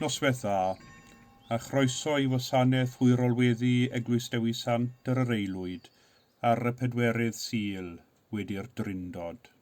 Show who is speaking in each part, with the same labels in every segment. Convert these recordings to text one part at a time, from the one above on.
Speaker 1: Noswaith dda, a chroeso i wasanaeth Hwyrol Weddi Eglwys Dewi Sant yr Aelwyd ar y 4 Sul wedi'r Trindod.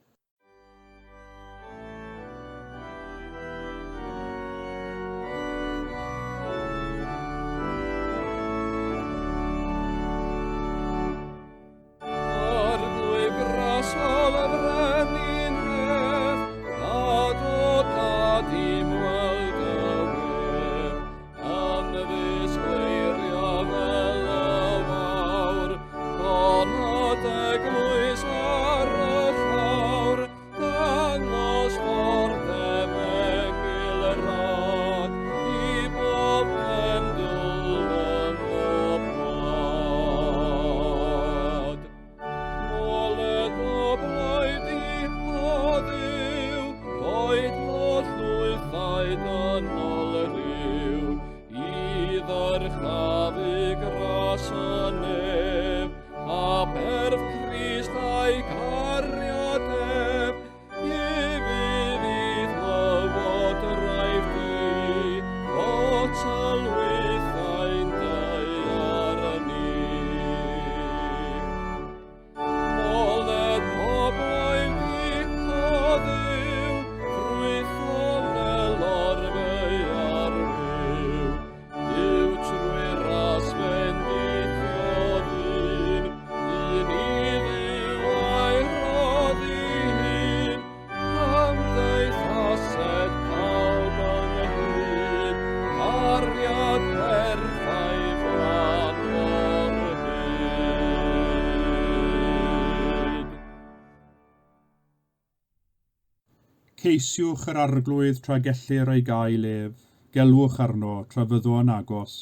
Speaker 1: Ceisiwch yr arglwydd tra gellir ei gael ef, gelwch arno tra fyddo yn agos.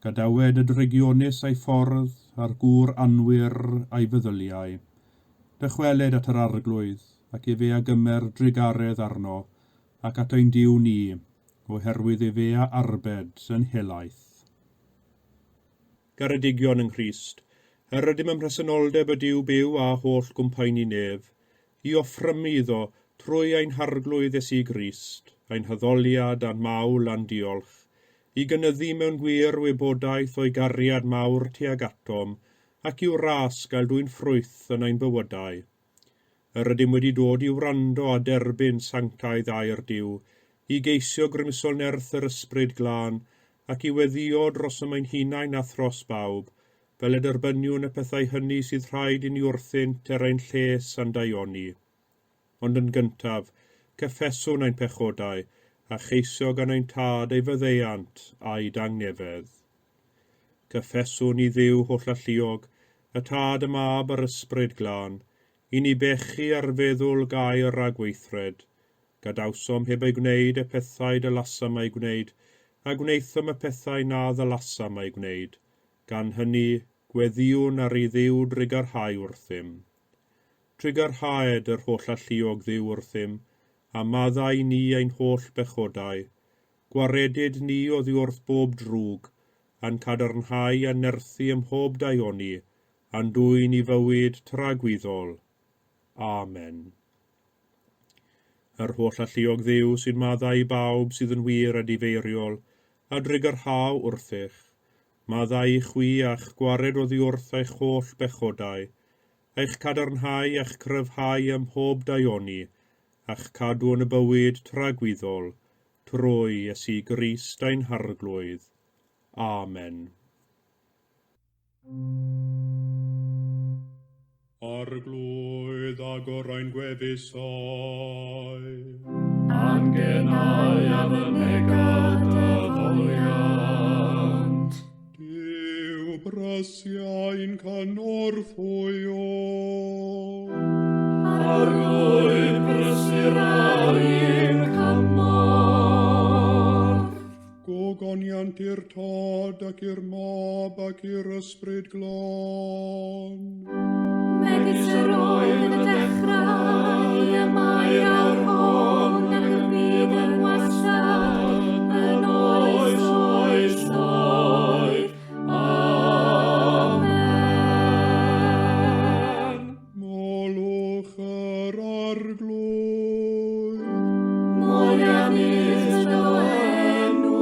Speaker 1: Gadawed y dregionus ei ffordd a'r gŵr anwyr a'i feddyliau. Dychweled at yr arglwydd ac i fe a gymer drigaredd arno ac at ein diw ni, oherwydd i fe a arbed yn helaeth. Garedigion yng Nghrist, ydym ym mhresenoldeb y diw byw a holl gwmpaini nef, i offrymu iddo trwy ein harglwydd Iesu Grist, ein hyddoliad a'n mawl a'n diolch, i gynyddu mewn gwir wybodaeth o'i gariad mawr tuag atom, ac i'w ras gael dwy'n ffrwyth yn ein bywydau. Ydym wedi dod i wrando a derbyn sanctaidd a'r diw, i geisio grymusol nerth yr ysbryd glân, ac i weddio dros ym ein hunain a thros bawb, fel y derbyniwn y pethau hynny sydd rhaid i ni wrthynt ein lles a'n daioni. Ond yn gyntaf, cyffeswn ein pechodau, a cheisio gan ein tad ei fyddeiant a'i dangnefedd. Cyffeswn i ddiw holl alluog, y tad y mab ar ysbryd glân, i ni bechu ar feddwl gair a gweithred, gadawsom heb ei gwneud y pethau dylasam ei gwneud, a gwneithom y pethau na ddylasam ei gwneud, gan hynny gweddiwn ar ei ddiw drigarhau wrthym. Trigarhaed yr holl alluog ddiw wrthym, a maddau ni ein holl bechodau, gwaredid ni oddi wrth bob drwg, a'n cadarnhau a nerthu ym mhob daioni, a'n dwy'n i fywyd tragwyddol. Amen. Yr holl alluog ddiw sy'n maddau i bawb sydd yn wir a difeiriol, a drigarhaw wrthych, maddau i chwi a'ch gwared oddi wrth eich holl bechodau, eich cadarnhau a'ch cryfhau ym mhob daioni, a'ch cadw yn y bywyd tragwyddol, trwy Iesu Grist ein harglwydd. Amen. Arglwydd agor ein gwefusau,
Speaker 2: angenau a fy megad y ddoliant.
Speaker 1: Dyw brysiau'n cynorthwyo,
Speaker 2: Arglwydd brysur ein cymorth.
Speaker 1: gogoniant i'r tad ac i'r mab ac i'r ysbryd glân.
Speaker 2: Megis yr oedd y dechrau, y mae ar hon ac y bydd yn wastad, yn oes oes oed. Amen.
Speaker 1: Molwch yr arglwydd,
Speaker 2: Moliam is o enw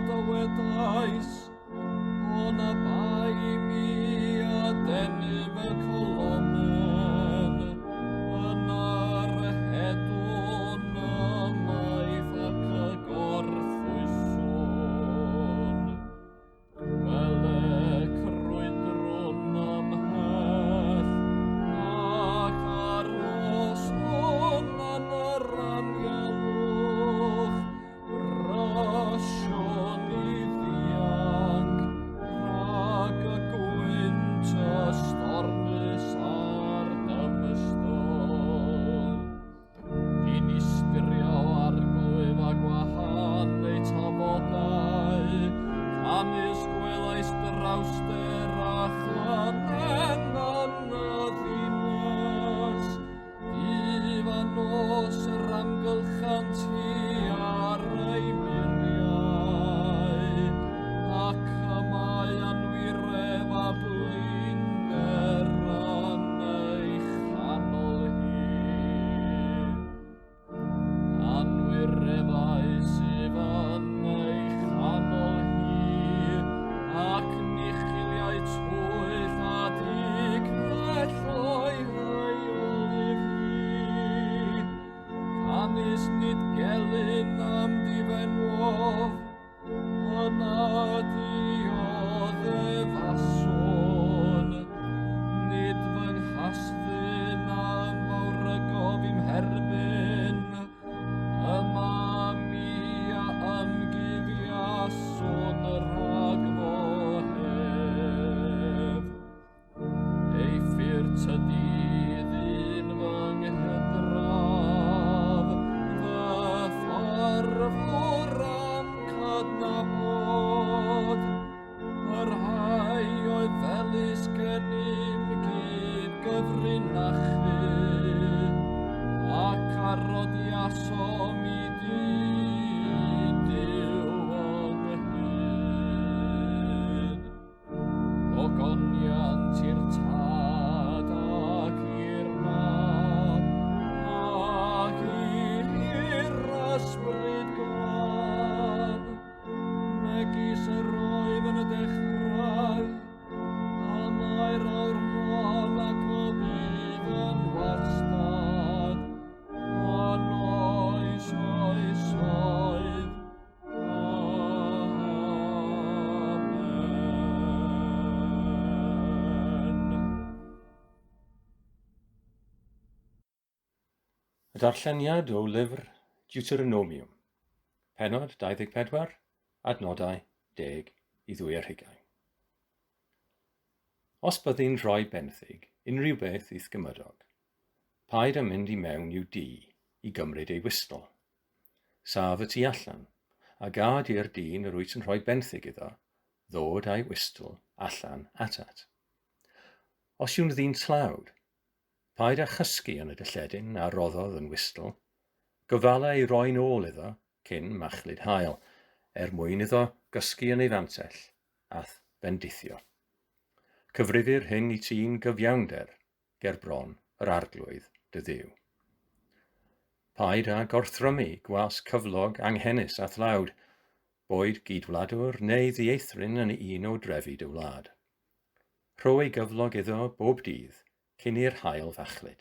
Speaker 3: dywedais, o'n y bai mi a denim y colomen, yn ar hedwn y maith ac y gorffwyson. Mele crwydrwn ymheth, ac aros hwn yn yr anialwch, rasion i ddianc, rhag y gwynt y stormus ar dymystol. Dinistyrio arglwyf a gwahanu tafodau, canys gwelais drawster a chlanen yn y ddinas. Difan os yr amgylchant hi ar ei miriau, ac ymau anwiref a blinger yn ei chanol hi. Anwirefau sydd yn ei chanol hi, ac nichiliau twyll a digfello'i heolif hi. Canys nid gelyn am difenwof, yna diodd e fason. Nid fy nghasddyn am fawr y gofim herbyn, yma mi a ymgyddiason rhag fo hef. Ei ffyr tydydd un fy nghydraf, fy fforfwr am cydnabod. Yr rhai oedd felys genim gyd gyfrinachu, ac arodiasom i Duw ynghyd. Ogoniant i'r tad ac i'r mab, ac i'r ysbryd glân. Megis yr oedd yn y dechrau, a mae'r awr hon ac o fydd yn wastad. Yn oes oes oedd. Amen.
Speaker 4: Y darlleniad o lyfr Deuteronomium, pennod 24, adnodau 10 i 20. Os byddai'n rhoi benthyg unrhyw beth i'th gymydog, paid â mynd i mewn i'w dŷ i gymryd ei wistol. Saf y tu allan, a gad i'r dyn yr wyt yn rhoi benthyg iddo, ddod a'i wistol allan atat. Os yw'n ddyn tlawd, paid â chysgu yn y dylledyn a roddodd yn wistol, gyfala ei roi nôl iddo cyn machlud hael, mwyn iddo gysgu yn ei fantell, ath bendithio. Cyfrifir hyn i ti'n gyfiawnder, ger bron yr arglwydd dy Dduw. Paid â gorthrymu gwas cyflog anghennus a thlawd, boed gydwladwr neu ddieithryn yn un o drefi dy wlad. Rho ei gyflog iddo bob dydd cyn i'r hael fachlyd,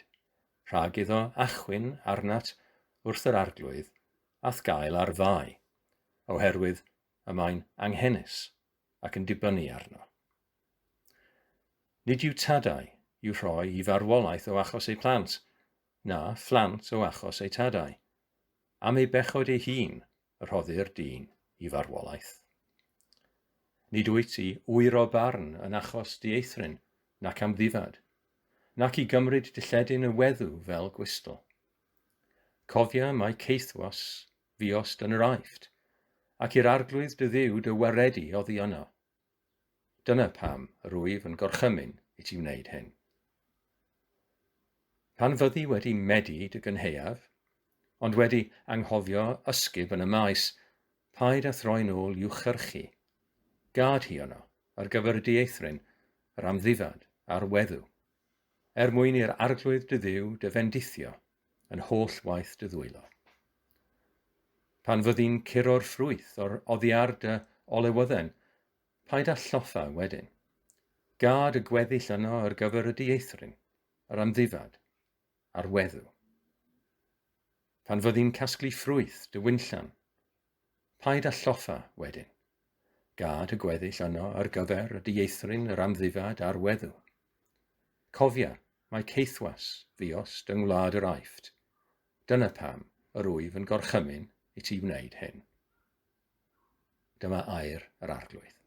Speaker 4: rhag iddo achwyn arnat wrth yr arglwydd ath gael ar fai, oherwydd y mae'n anghennus ac yn dibynnu arno. Nid yw tadau i'w rhoi i farwolaeth o achos ei plant, na phlant o achos ei tadau. Am ei bechod ei hun rhoddir dyn i farwolaeth. Nid wyt ti wyro barn yn achos dieithryn nac am ddifad, nac i gymryd dilledyn y weddw fel gwistol. Cofia mae ceithwas fiost yn yr aifft, ac i'r arglwydd dy Dduw dy waredu oddi yno. Dyna pam yr wyf yn gorchymyn i ti wneud hyn. Pan fyddi wedi medu dy gynheuaf, ond wedi anghofio ysgub yn y maes, paid a throi nôl i'w chyrchu. Gad hi yno ar gyfer y dieithryn, yr amddifad a'r weddw, mwyn i'r arglwydd dy Dduw dy fendithio yn holl waith dy ddwylo. Pan fyddi'n curo'r ffrwyth o'r oddiar dy olewydden, paid â lloffa wedyn. Gad y gweddill yno ar gyfer y dieithrin, yr amddifad, a'r weddw. Pan fyddi'n casglu ffrwyth dy wynllan, paid â lloffa wedyn. Gad y gweddill yno ar gyfer y dieithrin, yr amddifad, a'r weddw. Cofia, mae ceithwas fiost yng ngwlad yr Aifft. Dyna pam yr wyf yn gorchymyn i ti wneud hyn. Dyma air yr arglwydd.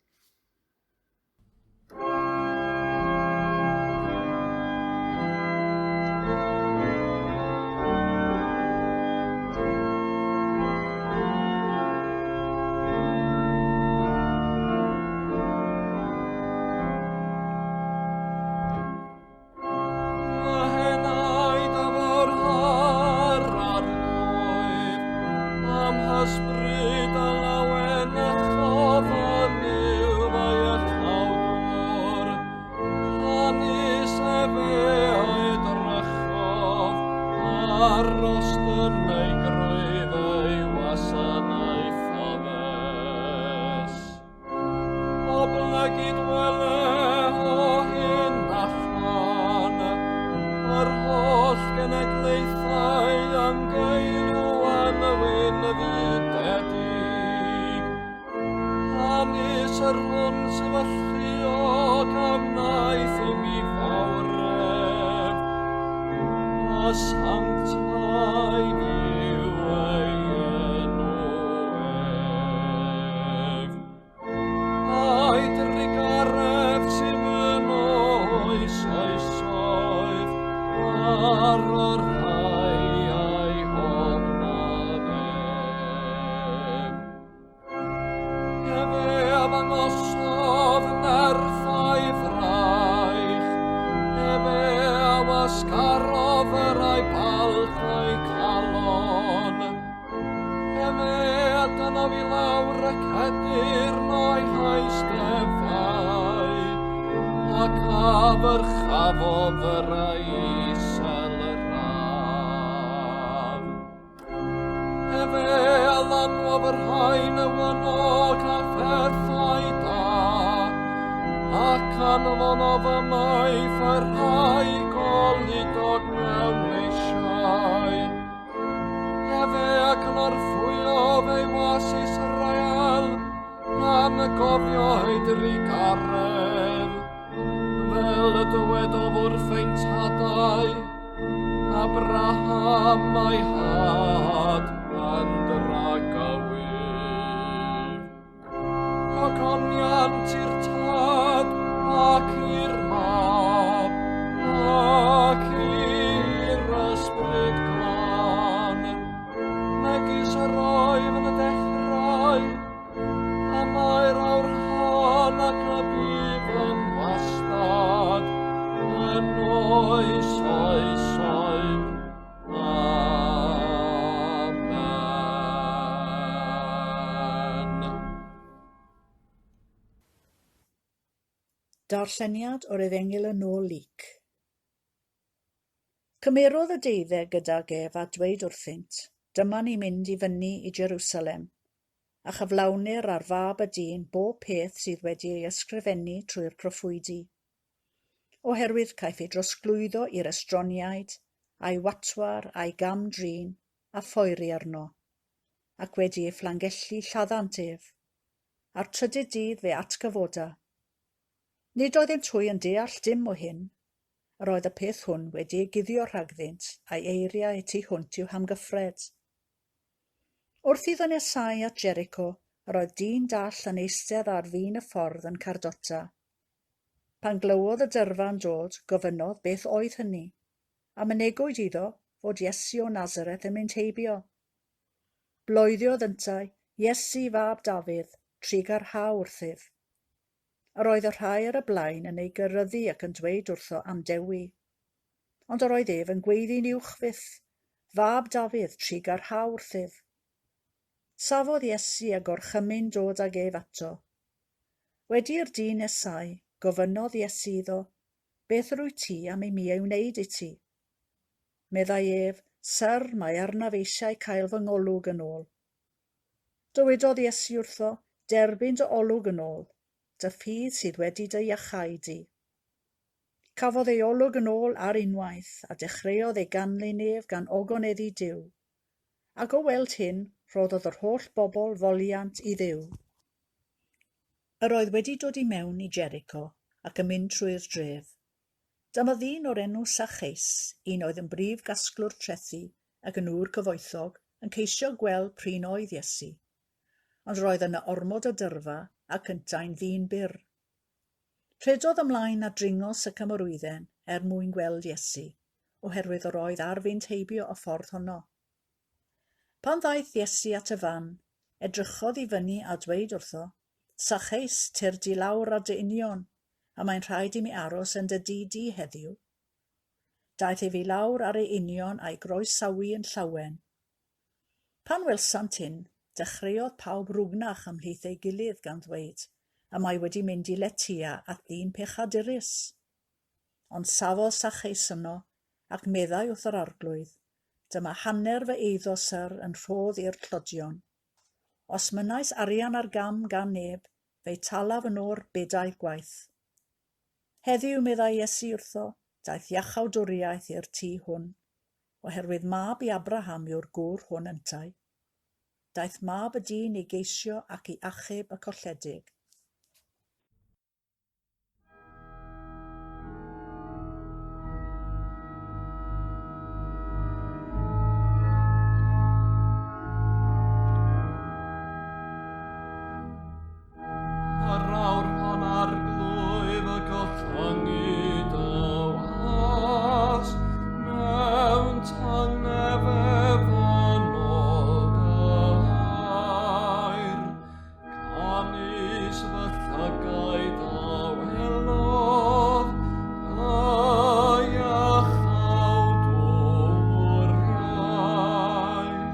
Speaker 5: Darlleniad o'r Efengyl yn ôl Luc. Cymerodd y deuddeg gydag ef a dweud wrthynt, dyma ni mynd i fyny i Jerusalem, a chyflawnir ar fab y dyn bob peth sydd wedi ei ysgrifennu trwy'r proffwydi. Oherwydd caiff ei drosglwyddo i'r estroniaid, a'i watwar, a'i gam-drin, a phoeri arno, ac wedi ei phlangellu lladdant ef, a'r trydydd dydd fe atgyfoda. Nid oedd e'n twy yn deall dim o hyn, yr oedd y peth hwn wedi ei guddio rhagddynt a'i eiriau y tu hwnt i'w hamgyffred. Wrth iddo nesau at Jericho, yr oedd dyn dall yn eistedd ar fin y ffordd yn Cardota. Pan glywodd y dyrfa'n dod, gofynnodd beth oedd hynny, a mynegwyd iddo fod Iesu o Nazaret yn mynd heibio. Bloeddiodd yntau, Iesu fab Dafydd, trigarhaw wrthyf. Yr oedd y rhai ar y blaen yn ei gyrryddu ac yn dweud wrtho am dewi. Ond yr oedd ef yn gweiddi'n uwchfyth, fab Dafydd, trigarhaw wrthyf. Safodd Iesu a gorchymyn dod ag ef ato. Wedi'r dyn nesau, gofynnodd Iesu iddo, beth rwyt ti am i mi ei wneud i ti? Meddai ef, Syr, mae arnaf eisiau cael fy ngolwg yn ôl. Dywedodd Iesu wrtho, derbyn dy olwg yn ôl, dy ffydd sydd wedi dy iachau di. Cafodd ei olwg yn ôl ar unwaith a dechreuodd ei ganlyn ef gan ogoneddu Duw. Ac o weld hyn, rhoddodd yr holl bobl foliant i Dduw. Yr oedd wedi dod i mewn i Jericho ac yn mynd trwy'r dref. Dyma ddyn o'r enw Sacheis, un oedd yn brif gasglwr trethu ac yn ŵr cyfoethog, yn ceisio gweld prin oedd Iesu. Ond roedd yna ormod o dyrfa ac yntau'n ddyn byr. Rhedodd ymlaen a dringo sycam yr wydden mwyn gweld Iesu, oherwydd yr oedd ar fynd heibio y ffordd honno. Pan ddaeth Iesu at y fan, edrychodd i fyny a dweud wrtho, Sacheis, tyr di lawr a dy union, a mae'n rhaid i mi aros yn dy di heddiw. Daeth ef i lawr ar ei union a'i groesawu yn llawen. Pan welsant hyn, dechreuodd pawb rwgnach ymhlith ei gilydd gan ddweud, a mae wedi mynd i Letia at ddyn pechadurus. Ond safodd Sacheis yno ac meddai wrth yr arglwydd, dyma hanner fy eiddo syr yn rhodd i'r clodion. Os mynais arian ar gam gan neb, fe'i talaf yn o'r bedair gwaith. Heddiw meddai Iesu wrtho, daeth iachawdwriaeth i'r tŷ hwn, oherwydd mab i Abraham yw'r gŵr hwn yntau. Daeth mab y dyn i geisio ac i achub y colledig.
Speaker 3: Ar awr pan arglwydd y gollongi dywas, mewn tangnefedd ynol gair, canis fy llygau dawelodd, iachawdwriaeth.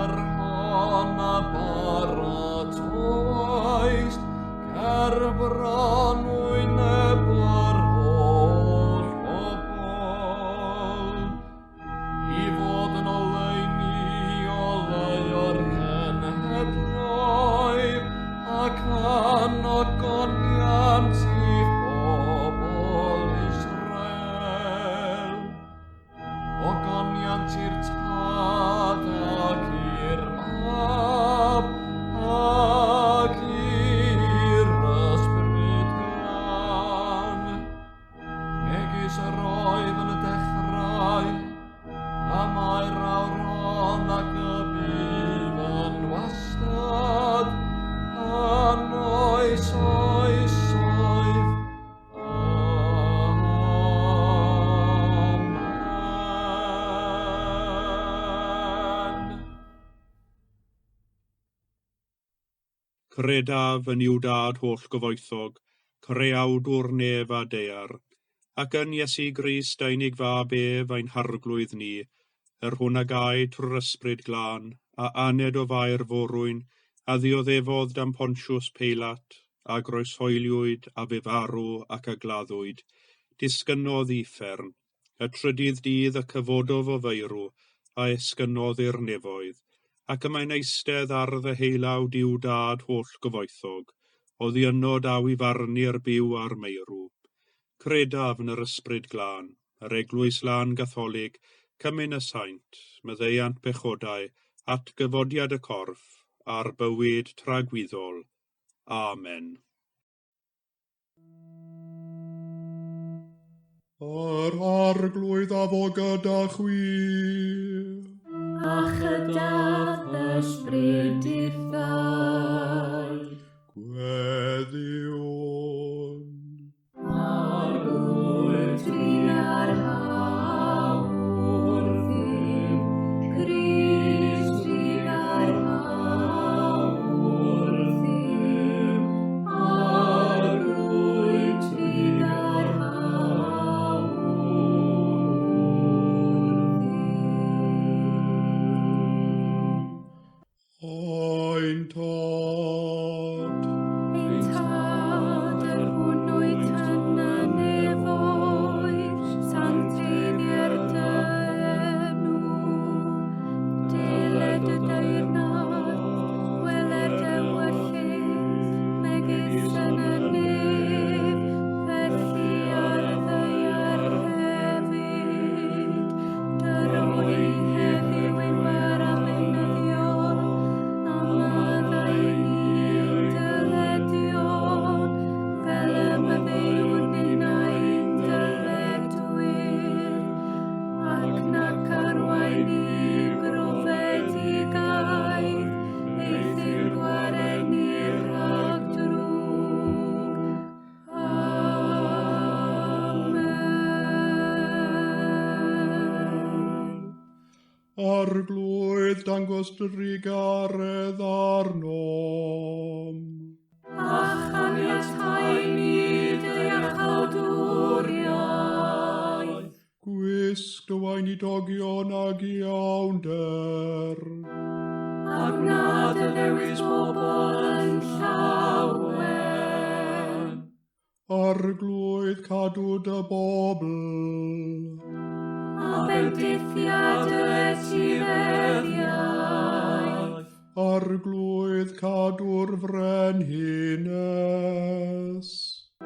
Speaker 3: Ar hon a baratoes, ger bron wyneb yr holl bobl, i fod yn oleuni oleuo'r cenhedloedd, ac anogoniant i phobl Israel. Ogoniant i'r tad ac i'r mab ac i'r ysbryd glân. Megis yr oedd yn y dechrau, a mae'r awr hon ac y bydd yn wastad, yn oes oesoedd. Amen.
Speaker 1: Credaf yn i'w dad holl gyfoethog, creawdwr nef a dear, ac yn Iesu Grist a unig fab ef a'n harglwydd ni, hwn a gai trwy'r ysbryd glân, a aned o fair forwyn, a ddioddefodd dan Pontiws Peilat, a groeshoeliwyd a fe farw ac a gladdwyd, disgynnodd uffern, y trydydd dydd y cyfododd o feirw, a esgynnodd i'r nefoedd, ac yma'n eistedd ar ddeheulaw diw dad holl gyfoethog, oddi yno daw i farnu'r byw a'r meirw. Credaf yn yr ysbryd glân, yr eglwys lân gatholig, cymyn y saint, meddeiant pechodau, at gyfodiad y corff, a'r bywyd tragwyddol. Amen. Yr arglwydd a fo gyda chwi.
Speaker 2: A chydaf ysbryd i'r ddau.
Speaker 1: Gweddiwn.
Speaker 2: Arglwydd ti ar hawr ddim, Crist ti ar hawr ddim. Arglwydd ti ar hawr ddim.
Speaker 1: Ein tad.
Speaker 2: Ein tad yr hwnnwyd yn y nefoedd, sancteiddio'r dy enw. Diled y deyrnad,
Speaker 1: Arglwydd dangos drigaredd arnom.
Speaker 2: A chaniatau ni deall awdwriaeth.
Speaker 1: Gwisg dy wain I dogion ag iawnder.
Speaker 2: Ac nad y ddewis bobl yn llawen.
Speaker 1: Arglwydd cadw dy bobl.
Speaker 2: A bendithiad y etifeddiaeth.
Speaker 1: Arglwydd cadw'r frenhines.
Speaker 2: A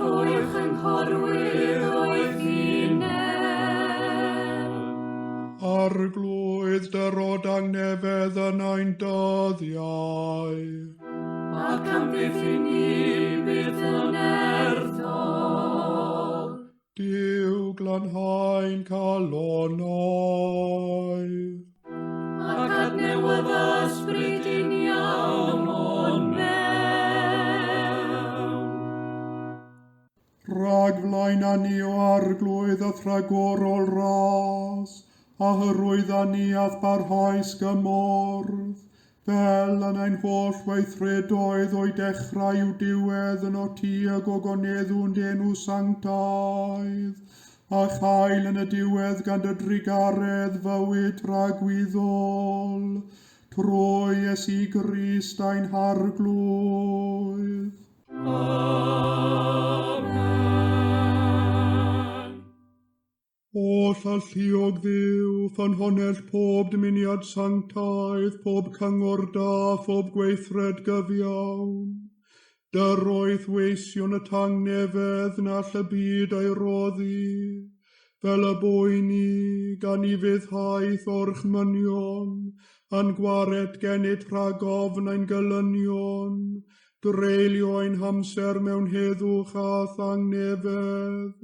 Speaker 2: rwy'r chynghorwyr o'i ddinew.
Speaker 1: Arglwydd dyrod angnefedd yn ein dyddiau.
Speaker 2: Ac amddiffyn ni bydd yn erddol.
Speaker 1: Dyw glanhau'n calonau.
Speaker 2: Ac adnewodd ysbryd i'n iawn o'n mewn.
Speaker 1: Rhag flaen a ni o arglwydd a thragorol ras, a hyrwydd a ni ath barhaes gymordd, fel yn ein holl weithredoedd o'i dechrau i'w diwedd yn o ti a gogoneddwn denw sanctaidd, a chael yn y diwedd gan dy drigaredd fywyd rhagwyddol, trwy Iesu Grist ein harglwydd. O llalluog ddiw, ffynhonell pob dymuniad sanctaidd, pob cyngor da, pob gweithred gyfiawn. Dyroeth weision y tangnefedd na all y byd ei roddi, fel y boeni gan I fyddhaeth o'r chmynion, yn gwared gennyt rhag ofn ein gylynion, dreulio ein hamser mewn heddwch a thangnefedd,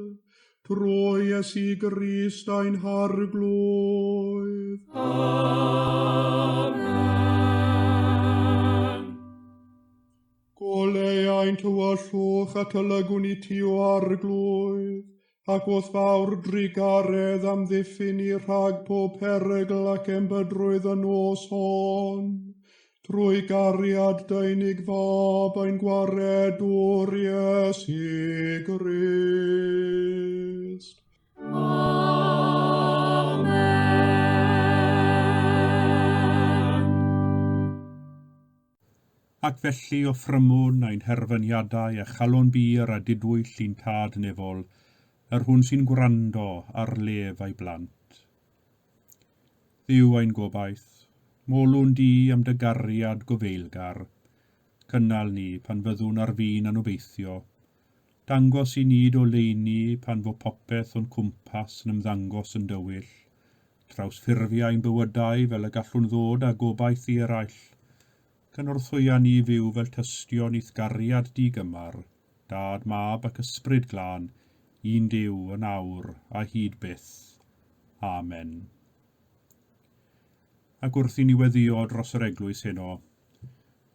Speaker 1: trwy Iesu Grist ein harglwydd.
Speaker 2: Amen.
Speaker 1: Goleu ein tywyllwch a tylygwn I ti o arglwydd, ac wrth fawr drigaredd am ddiffyn I rhag pob perygl ac embydrwydd y nos hon, trwy gariad deunig fab ein gwaredwr Iesu Grist. Ac felly o ffrymwn ein herfyniadau a chalon bir a didwyll i'n tad nefol, hwn sy'n gwrando ar lef a'i blant. Dduw ein gobaith, molwn di am dy gariad gofeilgar, cynnal ni pan fyddwn ar fin anobeithio, dangos I ni o leini pan fo popeth o'n cwmpas yn ymddangos yn dywyll, trawsffurfio ein bywydau fel y gallwn ddod a gobaith I eraill, cynorthwya ni fyw fel tystion i'th gariad digymar, dad, mab ac ysbryd glân, un Duw yn awr a hyd byth. Amen. Ac wrth I ni weddio dros yr eglwys heno,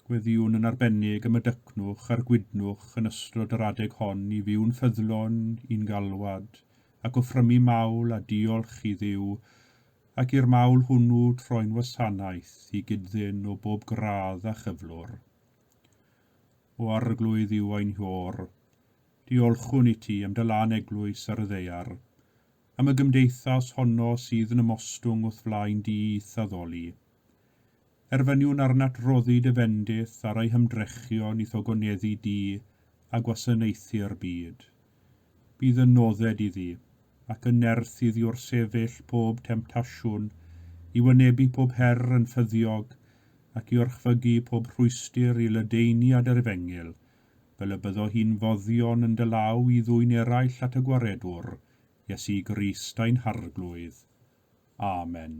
Speaker 1: gweddiwn yn arbennig am y dycnwch a'r gwydnwch yn ystod yr adeg hon I fyw'n ffyddlon i'n galwad, ac o ffrymu mawl a diolch I Dduw, ac i'r mawl hwnnw troi'n wasanaeth I gyddyn o bob gradd a chyflwr. O arglwydd yw ein hior, diolchwn I ti am dy lan eglwys ar y ddeiar, am y gymdeithas honno sydd yn ymostwng wrth flaen di addoli. Erfyniwn arnat roddi dy fendith ar ei hymdrechion I thogoneddu di a gwasanaethu'r byd. Bydd yn nodded iddi, ac yn nerth iddi o'r sefyll pob temtasiwn, I wynebu pob her yn ffyddiog, ac I orchfygu pob rhwystyr I ledeiniad yr efengil, fel y byddo hi'n foddion yn dylaw I ddwy'n eraill at y gwaredwr, Iesu Grist ein harglwydd. Amen.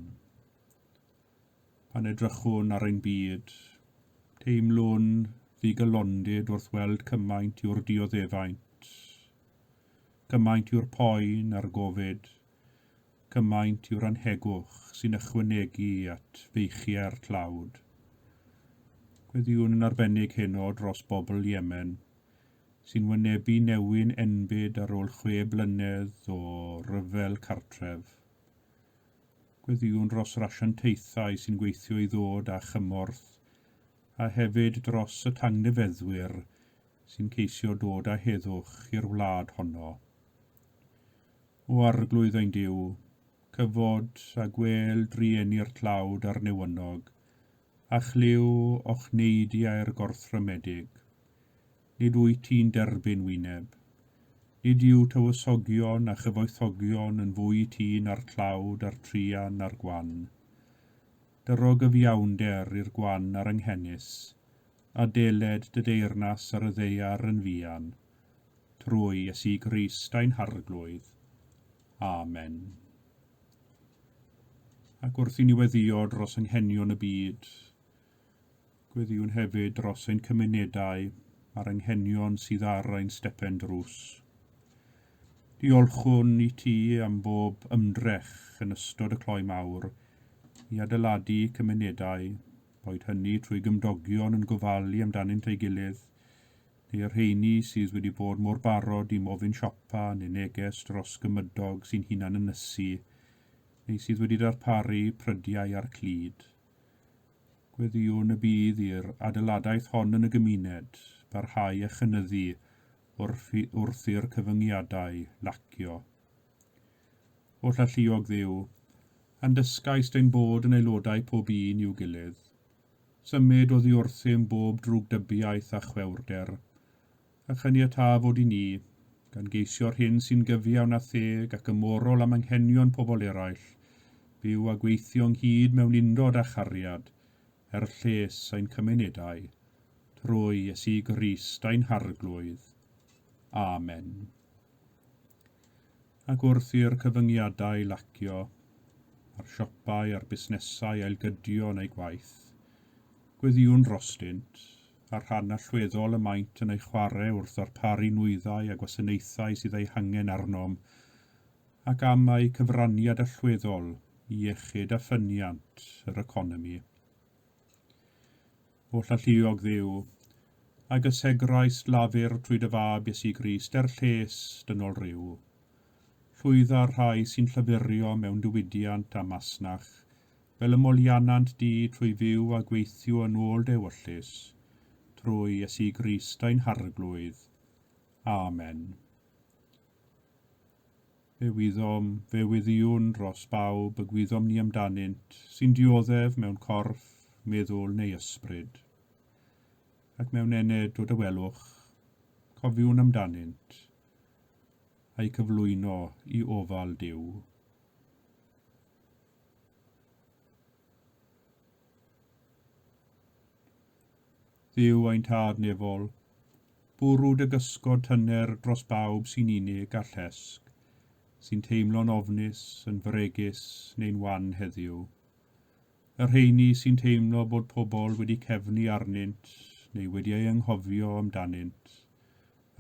Speaker 1: Pan edrychwn ar ein byd, teimlwn ddigylondid wrth weld cymaint yw'r dioddefaint, cymaint yw'r poen a'r gofid, cymaint yw'r anhegwch sy'n ychwanegu at feichiau'r tlawd. Gweddiwn yn arbennig heno dros bobl Iemen, sy'n wynebu newyn enbyd ar ôl 6 blynedd o ryfel cartref. Gweddiwn dros yr asiantaethau sy'n gweithio i ddod â chymorth, a hefyd dros y tangnefeddwyr sy'n ceisio dod â heddwch i'r wlad honno. O arglwydd ein Duw, cyfod a gwel drienni'r tlawd a'r newynog, a chliw o'ch neidiau'r gorthrymedig. Nid wyt ti'n derbyn wyneb. Nid yw tywysogion a chyfoethogion yn fwy ti'n ar tlawd a'r trian a'r gwan. Dyro gyfiawnder i'r gwan ar ynghennis, a deled dy deyrnas ar y ddeiar yn fian, trwy Iesu Grist ein harglwydd. Amen. Ac wrth i ni weddio dros anghenion y byd, gweddiwn hefyd dros ein cymunedau a'r anghenion sydd ar ein stepen drws. Diolchwn i ti am bob ymdrech yn ystod y cloi mawr i adeiladu cymunedau, boed hynny trwy gymdogion yn gofalu amdanynt ei gilydd, neu yr rheini sydd wedi bod mor barod i mofyn siopa neu neges dros gymydog sy'n hunan ynysu, neu sydd wedi darparu prydiau ar clyd. Gweddiwn y bydd i'r adeiladaeth hon yn y gymuned barhau a chynyddu wrth i'r cyfyngiadau lacio. O llalluog Dduw, a'n dysgais dein bod yn aelodau pob un i'w gilydd. Symud o ddiwrthym bob drwgdybiaeth a chwewrder, a chyniataf fod i ni, gan geisio'r hyn sy'n gyfiawn a theg ac ymorol am anghenion pobl eraill, byw a gweithio ynghyd mewn undod a chariad, lles ein cymunedau, trwy Iesu Grist ein harglwydd. Amen. Ac wrth i'r cyfyngiadau lacio, a'r siopau a'r busnesau ailgydio yn ei gwaith, gweddiwn drostynt, a'r rhan allweddol y maint yn ei chwarae wrth ddarparu nwyddau a gwasanaethau sydd ei hangen arnom, ac am ei cyfraniad allweddol i iechyd a ffyniant yr economi. O llalluog Dduw, ag ysegrais lafur trwy dy fab Iesu Grist lles dynol ryw. Llwydda'r rhai sy'n llyfurio mewn diwydiant a masnach, fel ymolianant di trwy fyw a gweithio yn ôl dewyllus, trwy Iesu Grist ein harglwydd. Amen. Fe wyddiwn dros bawb y gwyddom ni amdanynt, sy'n dioddef mewn corff, meddwl neu ysbryd. Ac mewn ened o dywelwch, cofiwn amdanynt, a'i cyflwyno i ofal Duw. Dduw ein tad nefol, bwrw dy gysgod tyner dros bawb sy'n unig a llesg, sy'n teimlo'n ofnus, yn fregus neu'n wan heddiw. Yr rheini sy'n teimlo bod pobl wedi cefnu arnynt neu wedi ei anghofio amdanynt.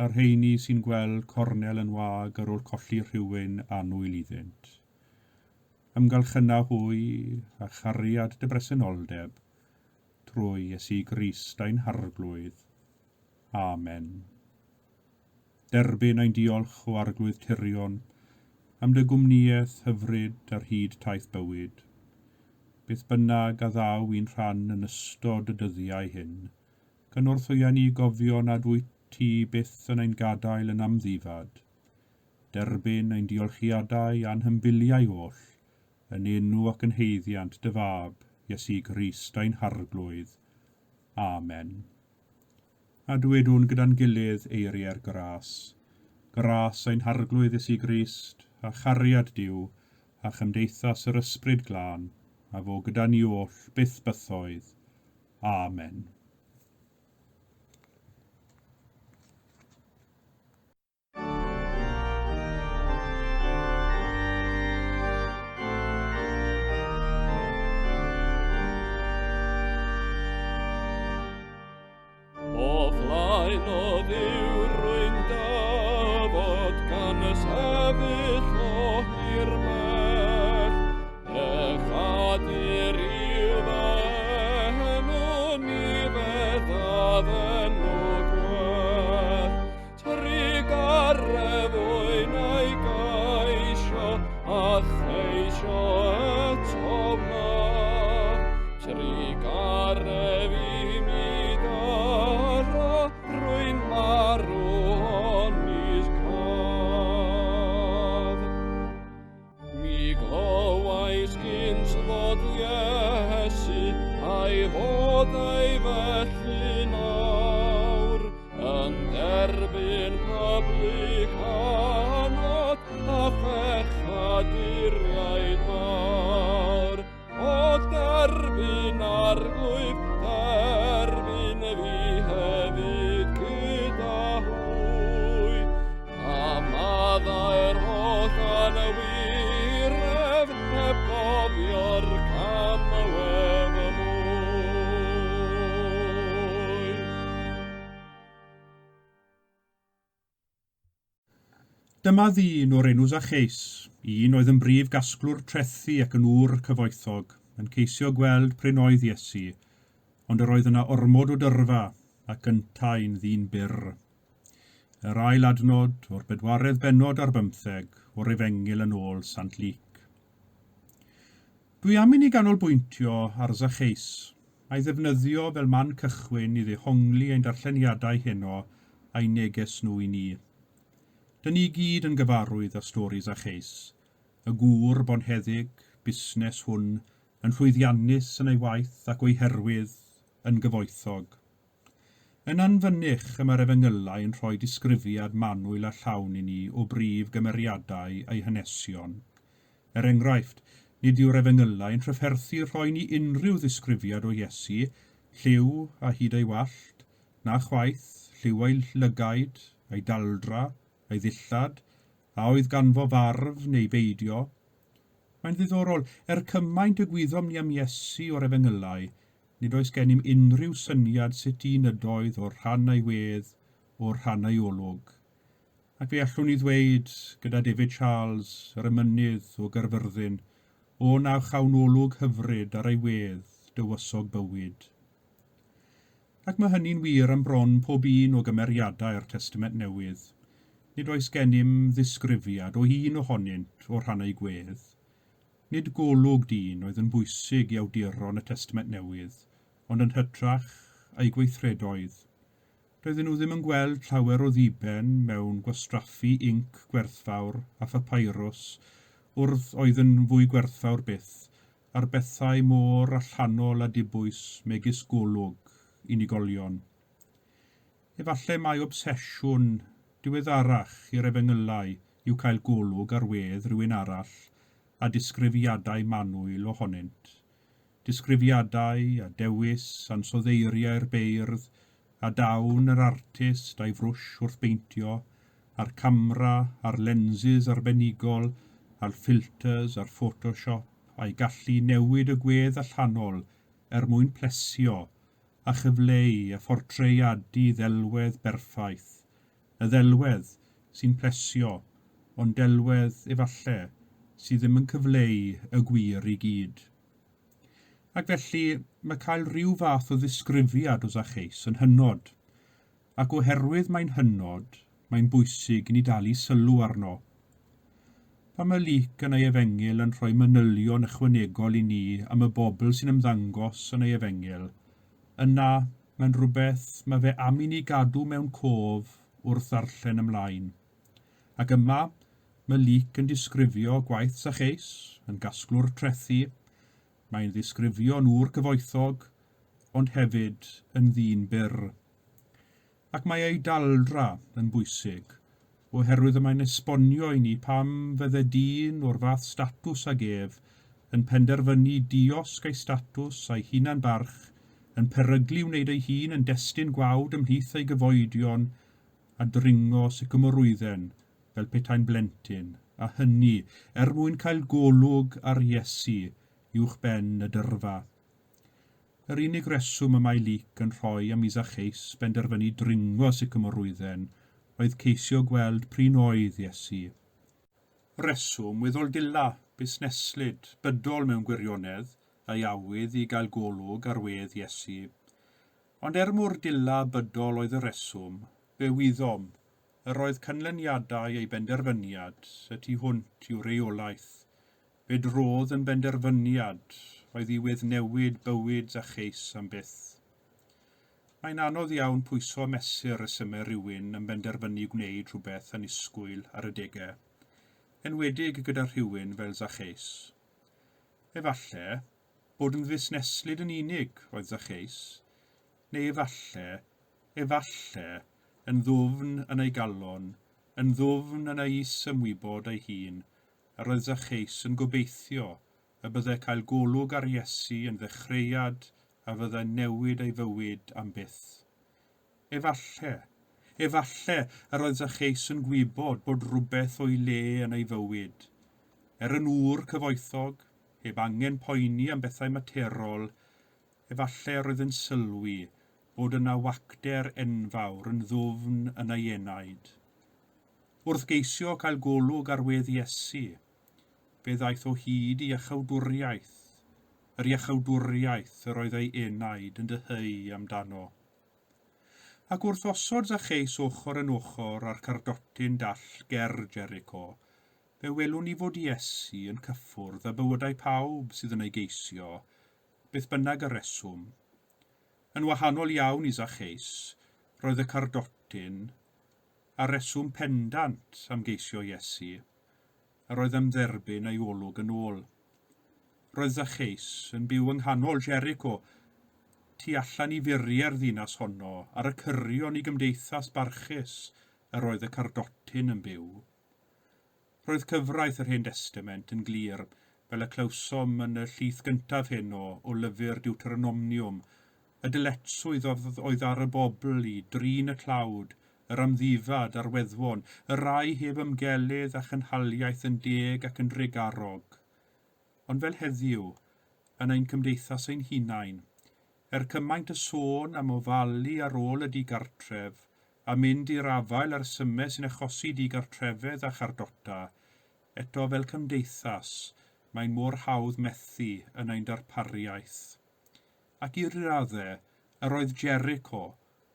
Speaker 1: Yr rheini sy'n gweld cornel yn wag ar ôl colli rhywun annwyl iddynt. Ymgalchyna hwy a chariad dy bresenoldeb, trwy Iesu Grist ein harglwydd. Amen. Derbyn ein diolch o arglwydd tirion, am dy gwmniaeth hyfryd ar hyd taith bywyd. Beth bynnag a ddaw i'n rhan yn ystod y dyddiau hyn, cynorthwya ni gofio nad wyt ti byth yn ein gadael yn amddifad. Derbyn ein diolchiadau a'n hymbiliau oll, yn enw ac yn heiddiant dy fab, Iesu Grist ein harglwydd. Amen. A dwedwn gyda'n gilydd eiriau'r gras. Gras ein harglwydd Iesu Grist, a chariad Duw, a chymdeithas yr ysbryd glân, a fo gyda ni oll byth bythoedd. Amen.
Speaker 3: O flaen o ddiw rwy'n dafod gan y sefyll o hir mell, Chadir i'w enw ni feddaf enw gwell. Trig ar efwyn ei gaisio a cheisio eto. blikanot a chaduriaid mawr. O derbyn arglwydd, derbyn fi hefyd gyda hwy. A maddau'r holl an y wiref, heb gofio'r cam y wef y mwy.
Speaker 1: Dyma ddyn o'r enw Zaccheus, un oedd yn brif gasglwr trethu ac yn ŵr cyfoethog, yn ceisio gweld prin oedd Iesu, ond yr oedd yna ormod o dyrfa ac yntau'n ddyn byr. Yr ail adnod o'r 4 bennod ar 15 o'r Efengil yn ôl Sant Luc. Dwi am i ni ganolbwyntio ar Zaccheus, a'i ddefnyddio fel man cychwyn i ddehongli ein darlleniadau heno a'i neges nhw i ni. Dyn ni gyd yn gyfarwydd â stori Zaccheus, y gŵr bonheddig, busnes hwn, yn llwyddiannus yn ei waith ac o'i herwydd yn gyfoethog. Yn anfynych y mae'r Efengylau yn rhoi disgrifiad manwyl a llawn i ni o brif gymeriadau a'i hanesion. Enghraifft, nid yw'r Efengylau yn trafferthu rhoi ni unrhyw ddisgrifiad o Iesu, lliw a hyd ei wallt, na chwaith lliw ei lygaid, ei daldra, ei ddillad, a oedd ganfo farf neu beidio. Mae'n ddiddorol, cymaint y gwyddom ni am Iesu o'r Efengylau, nid oes gennym unrhyw syniad sut un ydoedd o'r rhan ei wedd, o'r rhan ei olwg. Ac fe allwn ni ddweud, gyda David Charles, yr emynydd o Gyrfyrddin, o naw chawnolwg hyfryd ar ei wedd, dywysog bywyd. Ac mae hynny'n wir am bron pob un o gymeriadau'r Testament Newydd. Nid oes gennym ddisgrifiad o un ohonynt o'r rhan ei gwedd. Nid golwg dyn oedd yn bwysig i awduron y Testament Newydd, ond yn hytrach ei gweithredoedd. Doedden nhw ddim yn gweld llawer o ddiben mewn gwastraffu inc gwerthfawr a phapyrus wrth oedd yn fwy gwerthfawr byth, ar bethau môr allanol a dibwys megis golwg unigolion. Efallai mai obsesiwn diweddarach i'r Efengylau yw cael golwg ar wedd rhywun arall a disgrifiadau manwyl ohonynt. Disgrifiadau a dewis ansoddeiriau'r beirdd a dawn yr artist a'i frwsh wrth beintio, a'r camera, a'r lenses arbenigol, a'r filters, a'r Photoshop, a'i gallu newid y gwedd allanol mwyn plesio a chyfleu a phortreadu ddelwedd berffaith. Y ddelwedd sy'n plesio, ond delwedd efallai sydd ddim yn cyfleu y gwir i gyd. Ac felly mae cael rhyw fath o ddisgrifiad o Zaccheus yn hynod, ac oherwydd mae'n hynod, mae'n bwysig i ni dalu sylw arno. Pan mae Luc yn ei Efengil yn rhoi manylion ychwanegol i ni am y bobl sy'n ymddangos yn ei Efengil, yna mae'n rhywbeth mae fe am i ni gadw mewn cof wrth ddarllen ymlaen. Ac yma, mae Luc yn disgrifio gwaith Zaccheus, yn gasglwr trethu. Mae'n ddisgrifio nŵr cyfoethog, ond hefyd yn ddyn byr. Ac mae ei daldra yn bwysig, oherwydd y mae'n esbonio i ni pam fydde dyn o'r fath statws ag ef yn penderfynu diosg ei statws a'i hunan barch, yn peryglu wneud ei hun yn destun gwawd ymhlith ei gyfoedion a dringo sycamorwydden fel petai'n blentyn, a hynny mwyn cael golwg ar Iesu uwch ben y dyrfa. Yr unig reswm y mae Luc yn rhoi am i Zaccheus benderfynu dringo sycamorwydden oedd ceisio gweld prin oedd Iesu. Reswm weddol dila, busneslyd, bydol mewn gwirionedd, a iawydd i gael golwg ar wedd Iesu. Ond mor dila bydol oedd y reswm, fe wyddom, yr oedd canlyniadau ei benderfyniad, y tu hwnt i'w reolaeth. Fe drodd yn benderfyniad oedd i weddnewid bywyd Zaccheus am byth. Mae'n anodd iawn pwyso mesur y symer rhywun yn benderfynu gwneud rhywbeth annisgwyl ar y degau, enwedig gyda rhywun fel Zaccheus. Efallai bod yn fusneslyd yn unig oedd Zaccheus, neu efallai yn ddwfn yn ei galon Yn ddwfn yn ei is ymwybod ei hun, a roedd Zaccheus yn gobeithio y byddai cael golwg ar Iesu yn ddechreuad a fyddai newid ei fywyd am byth. Efallai y roedd Zaccheus yn gwybod bod rhywbeth o'i le yn ei fywyd. Yn ŵr cyfoethog, heb angen poeni am bethau materol, efallai roedd yn sylwi bod yna wacder enfawr yn ddwfn yn ei enaid. Wrth geisio cael golwg ar wedd Iesu, fe ddaeth o hyd i iachawdwriaeth, yr iachawdwriaeth yr oedd ei enaid yn dyheu amdano. Ac wrth osod Zaccheus ochr yn ochr ar cardotyn dall ger Jericho, fe welwn ni fod Iesu yn cyffwrdd â bywydau pawb sydd yn ei geisio, beth bynnag y reswm. Yn wahanol iawn i Zaccheus, roedd y cardotyn a reswm pendant am geisio Iesu, a roedd am dderbyn ei olwg yn ôl. Roedd Zaccheus yn byw yng nghanol Jericho, tu allan i furie'r ddinas honno ar y cyrion i gymdeithas barchus yr oedd y cardotyn yn byw. Roedd cyfraith yr Hen Testament yn glir, fel y clywsom yn y llith gyntaf heno o lyfr Deuteronomium, y dyletswydd oedd ar y bobl i drin y tlawd, yr amddifad a'r weddfon, y rai heb ymgelydd a chynhaliaeth yn deg ac yn dregarog. Ond fel heddiw, yn ein cymdeithas ein hunain, cymaint y sôn am ofalu ar ôl y digartref a mynd i'r afael ar symau sy'n achosi digartrefedd a chardota, eto fel cymdeithas, mae'n mor hawdd methu yn ein darpariaeth. Ac i'r raddau, yr oedd Jericho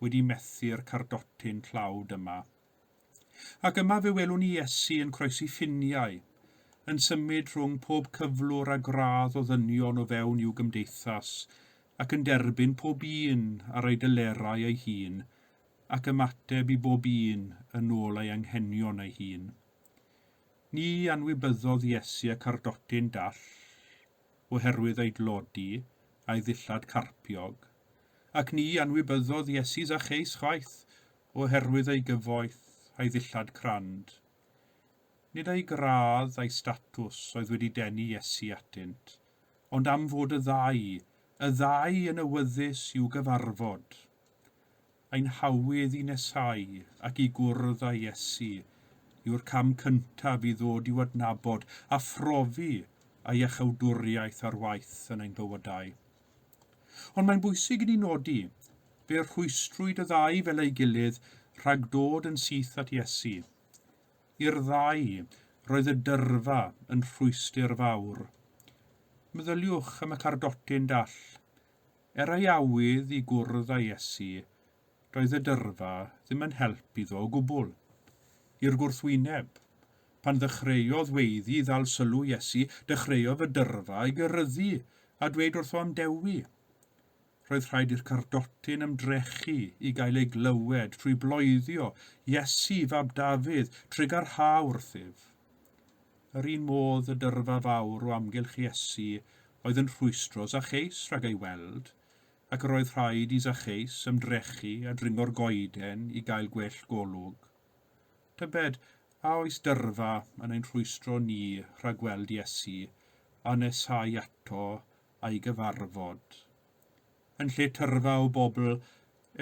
Speaker 1: wedi methu'r cardotyn tlawd yma. Ac yma fe welwn ni Iesu yn croesi ffiniau, yn symud rhwng pob cyflwr a gradd o ddynion o fewn i'w gymdeithas, ac yn derbyn pob un ar ei dylerau ei hun, ac ymateb i bob un yn ôl ei anghenion ei hun. Ni anwybyddodd Iesu y cardotyn dall, oherwydd ei dlodi a'i ddillad carpiog, ac ni anwybyddodd Iesu Zaccheus chwaith, oherwydd ei gyfoeth a'i ddillad crand. Nid ei gradd a'i statws oedd wedi denu Iesu atynt, ond am fod y ddau yn awyddus i'w gyfarfod. Ein hawydd i nesau ac i gwrdd â Iesu yw'r cam cyntaf i ddod i'w adnabod a phrofi a iachawdwriaeth ar waith yn ein bywydau. Ond mae'n bwysig i ni nodi, fe rhwystrwyd y ddau fel ei gilydd rhag dod yn syth at Iesu. I'r ddau roedd y dyrfa yn rhwystyr fawr. Meddyliwch am y cardotyn dall. Ei awydd i gwrdd â Iesu, roedd y dyrfa ddim yn help iddo o gwbl. I'r gwrthwyneb, pan ddechreuodd Weddi ddal sylw Iesu, dechreuodd y dyrfa i gyrryddu a dweud wrtho am dewi. Roedd rhaid i'r cardotyn ymdrechu i gael ei glywed trwy bloeddio Iesu fab Dafydd trwy'r ha wrthyf. Yr un modd y dyrfa fawr o amgylch Iesu oedd yn rhwystro Zaccheus rhag ei weld, ac yr oedd rhaid i Zaccheus ymdrechu a dringo'r goeden i gael gwell golwg. Tybed, a oes dyrfa yn ein rhwystro ni rhag gweld Iesu a nesau ato a'i gyfarfod. Yn lle tyrfa o bobl,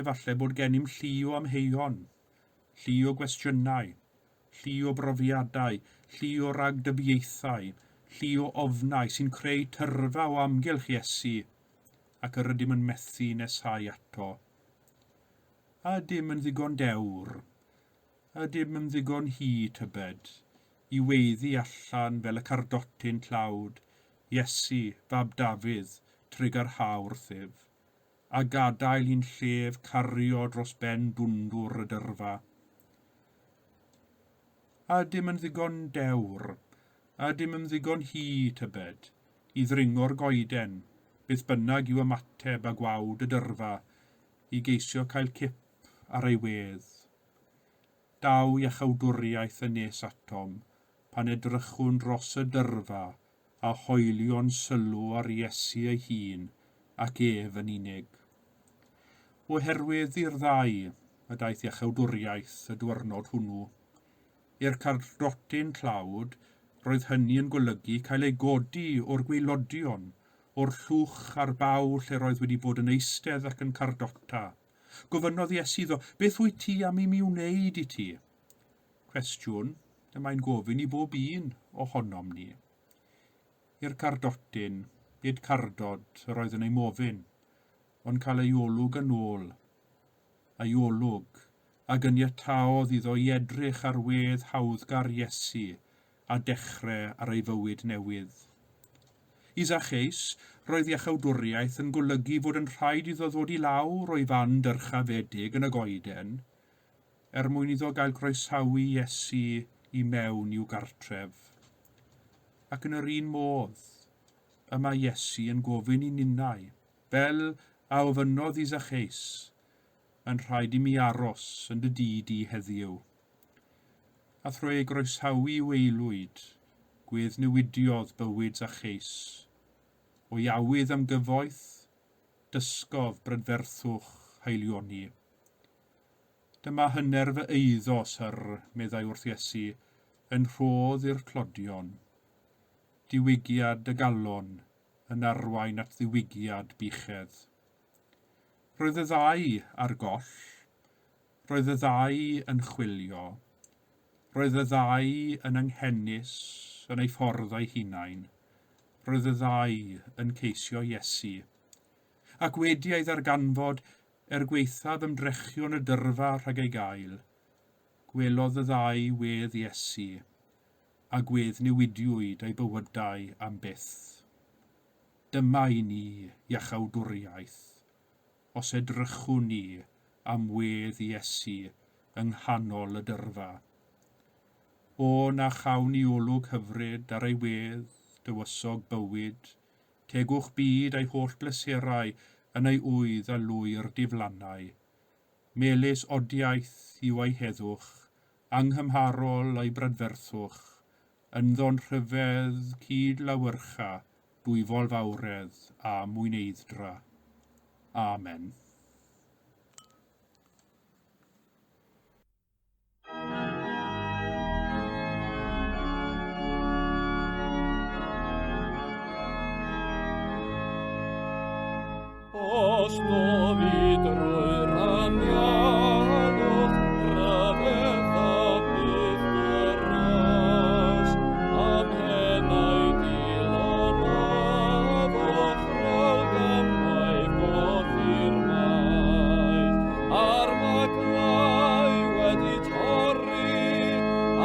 Speaker 1: efallai bod gennym llu o amheuon, llu o gwestiynau, llu o brofiadau, llu o ragdybiaethau, llu o ofnau sy'n creu tyrfa o amgylch Iesu, ac yr ydym yn methu nesau ato. A dim yn ddigon dewr, a dim yn ddigon tybed, i weiddi allan fel y cardotyn tlawd, Iesu fab Dafydd trwy'r ha wrthyf, a gadael i'n llef cario dros ben dwndwr y dyrfa. A dim yn ddigon dewr, a dim yn ddigon tybed, i ddringo'r goeden, beth bynnag yw ymateb a gwawd y dyrfa, i geisio cael cip ar ei wedd. Daw iachawdwriaeth y nes atom, pan edrychwn dros y dyrfa a hoelio'n sylw ar Iesu ei hun ac ef yn unig. Oherwydd i'r ddau y daeth iachawdwriaeth y diwrnod hwnnw. I'r cardotyn tlawd, roedd hynny yn golygu cael ei godi o'r gwaelodion, o'r llwch a'r baw lle roedd wedi bod yn eistedd ac yn cardota. Gofynnodd Iesu iddo, beth wyt ti am i mi wneud i ti? Cwestiwn y mae'n gofyn i bob un ohonom ni. I'r cardotyn, nid cardod yr oedd yn ei mofyn, ond cael ei olwg yn ôl, ei olwg, a gyniataodd iddo i edrych ar wedd hawddgar Iesu a dechrau ar ei fywyd newydd. I Zaccheus, roedd iachawdwriaeth yn golygu fod yn rhaid iddo ddod i lawr o'i fan dyrchafedig yn y goeden, mwyn iddo gael croesawu Iesu i mewn i'w gartref. Ac yn yr un modd, yma Iesu yn gofyn i ninnau, fel a ofynnodd i Zaccheus, yn rhaid i mi aros yn dy dyd i heddiw. A thrwy ei groesawu i'w aelwyd, gweddnewidiodd bywyd Zaccheus, o iawydd am gyfoeth, dysgodd brydferthwch haelioni. Dyma hyner fy eiddo, syr, meddai wrth Iesu, yn rhodd i'r clodion. Diwygiad y galon yn arwain at ddiwygiad bichedd. Roedd y ddau ar goll, roedd y ddau yn chwilio, roedd y ddau yn anghennus yn ei ffordd ei hunain, roedd y ddau yn ceisio Iesu. Ac wedi ei ddarganfod gweithaf ymdrechion y dyrfa rhag ei gael, gwelodd y ddau wedd Iesu, a gweddnewidiwyd ei bywydau am byth. Dyma i ni iachawdwriaeth, os edrychwn ni am wedd Iesu yng nghanol y dyrfa. O na chawn ni olwg hyfryd ar ei wedd, dywysog bywyd, tegwch byd ei holl bleserau yn ei wydd a lwyr diflannau. Melys odiaeth yw ei heddwch, anghymharol ei brydferthwch, ynddo'n rhyfedd cyd lawyrcha, dwyfol fawredd a mwyneiddra. Amen.
Speaker 3: Os David drwy'r anialwch, rhyfeddaf bydd dyras, am hennau dilon afwch, rol gymau goddi'r maith, a'r maglau wedi torri,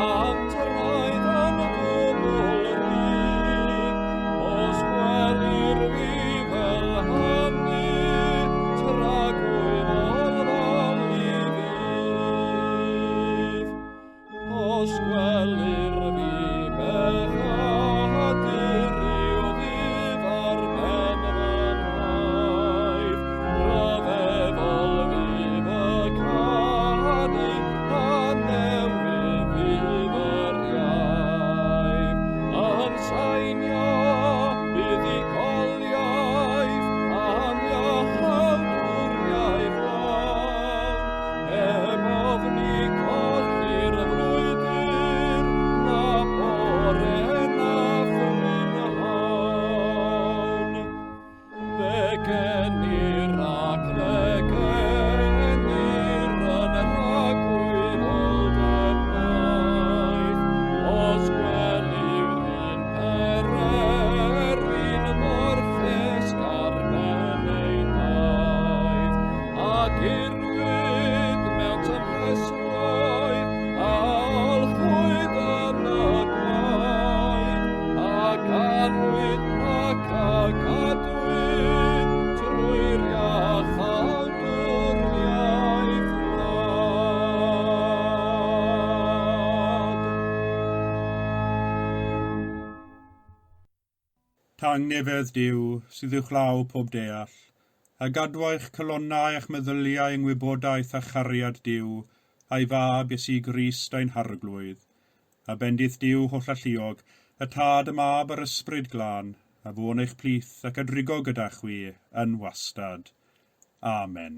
Speaker 3: am traed yn gwbl rhydd, os gwelir fi fel hynny, os gwelir fi bechadur i'w ddydd ar ben fy nhaith, rhyfeddol fydd y canu, a newydd fydd yr iaith. Yn sainio bydd i goliaeth, am iachawdwriaeth lawn, heb ofni colli'r frwydr, na bore na ffrynhawn. Fe genir ac fe genir yn rhagwyddol dymaith, os gweliw ddyn pererin morffesg ar ben ei daith, ac irwyd mewn tymhesroedd, a olchwyd yn y gwaed, ac anwyd ac a gadwyd trwy'r iachawdwriaeth rad.
Speaker 1: Tangnefedd Duw, sydd uwch law pob deall, a gadwa'ch colonnau a'ch meddyliau yng ngwybodaeth a chariad Duw, a'i fab Iesu Grist a'n harglwydd, a bendith Duw holl alluog, y tad y mab yr ysbryd glân, a fo'n eich plith ac adrigo gyda chwi yn wastad. Amen.